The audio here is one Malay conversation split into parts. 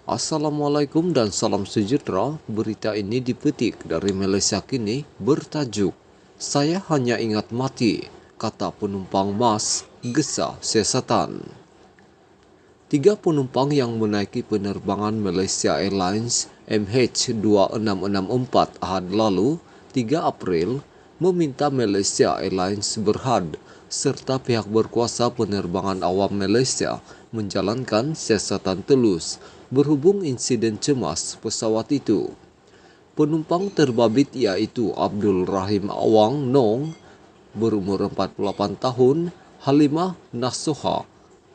Assalamualaikum dan salam sejahtera. Berita ini dipetik dari Malaysia Kini bertajuk "Saya hanya ingat mati," kata penumpang mas, gesah siasatan. 3 penumpang yang menaiki penerbangan Malaysia Airlines MH2664 Ahad lalu, 3 April, meminta Malaysia Airlines Berhad serta pihak berkuasa penerbangan awam Malaysia menjalankan siasatan telus berhubung insiden cemas pesawat itu. Penumpang terbabit iaitu Abdul Rahim Awang Nong berumur 48 tahun, Halimah Nasuha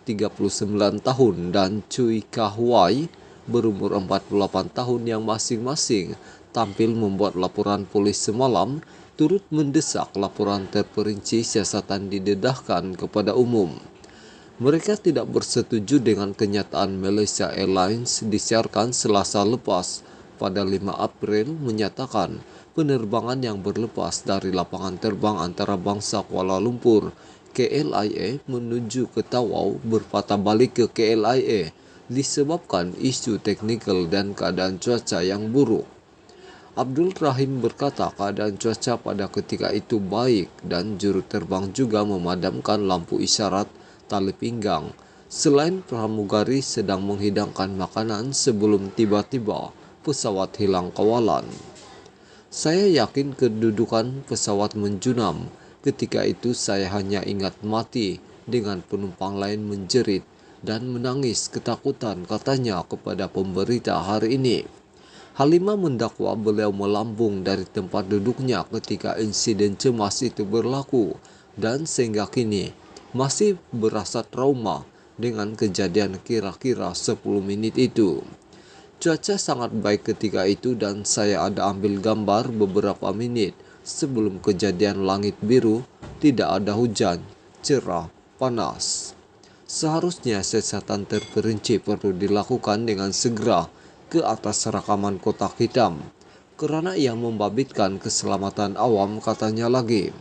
39 tahun dan Cui Kahwai berumur 48 tahun yang masing-masing tampil membuat laporan polis semalam turut mendesak laporan terperinci siasatan didedahkan kepada umum. Mereka tidak bersetuju dengan kenyataan Malaysia Airlines disiarkan Selasa lepas pada 5 April menyatakan penerbangan yang berlepas dari lapangan terbang antarabangsa Kuala Lumpur KLIA menuju ke Tawau berpatah balik ke KLIA disebabkan isu teknikal dan keadaan cuaca yang buruk. Abdul Rahim berkata keadaan cuaca pada ketika itu baik dan juru terbang juga memadamkan lampu isyarat tali pinggang. Selain pramugari sedang menghidangkan makanan sebelum tiba-tiba pesawat hilang kawalan. Saya yakin kedudukan pesawat menjunam. Ketika itu saya hanya ingat mati dengan penumpang lain menjerit dan menangis ketakutan, katanya kepada pemberita hari ini. Halimah mendakwa beliau melambung dari tempat duduknya ketika insiden cemas itu berlaku dan sehingga kini masih berasa trauma dengan kejadian kira-kira 10 menit itu. Cuaca sangat baik ketika itu dan saya ada ambil gambar beberapa menit sebelum kejadian langit biru, tidak ada hujan, cerah, panas. Seharusnya siasatan terperinci perlu dilakukan dengan segera ke atas rakaman kotak hitam, karena ia membabitkan keselamatan awam, katanya lagi.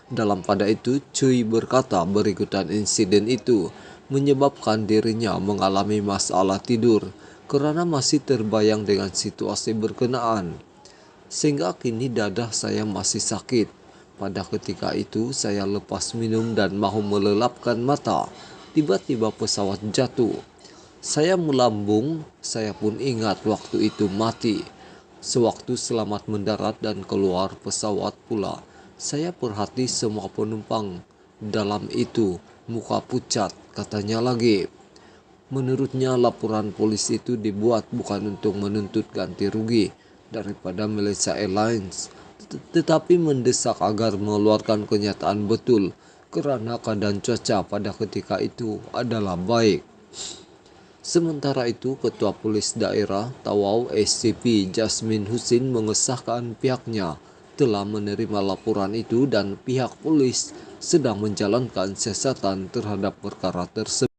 Dalam pada itu, Cui berkata berikutan insiden itu menyebabkan dirinya mengalami masalah tidur karena masih terbayang dengan situasi berkenaan. Sehingga kini dada saya masih sakit. Pada ketika itu saya lepas minum dan mahu melelapkan mata. Tiba-tiba pesawat jatuh. Saya melambung, saya pun ingat waktu itu mati. Sewaktu selamat mendarat dan keluar pesawat pula, saya perhati semua penumpang dalam itu muka pucat, katanya lagi. Menurutnya laporan polisi itu dibuat bukan untuk menuntut ganti rugi daripada Malaysia Airlines, tetapi mendesak agar mengeluarkan kenyataan betul kerana keadaan cuaca pada ketika itu adalah baik. Sementara itu, Ketua Polis Daerah Tawau SCP Jasmine Husin mengesahkan pihaknya telah menerima laporan itu dan pihak polis sedang menjalankan siasatan terhadap perkara tersebut.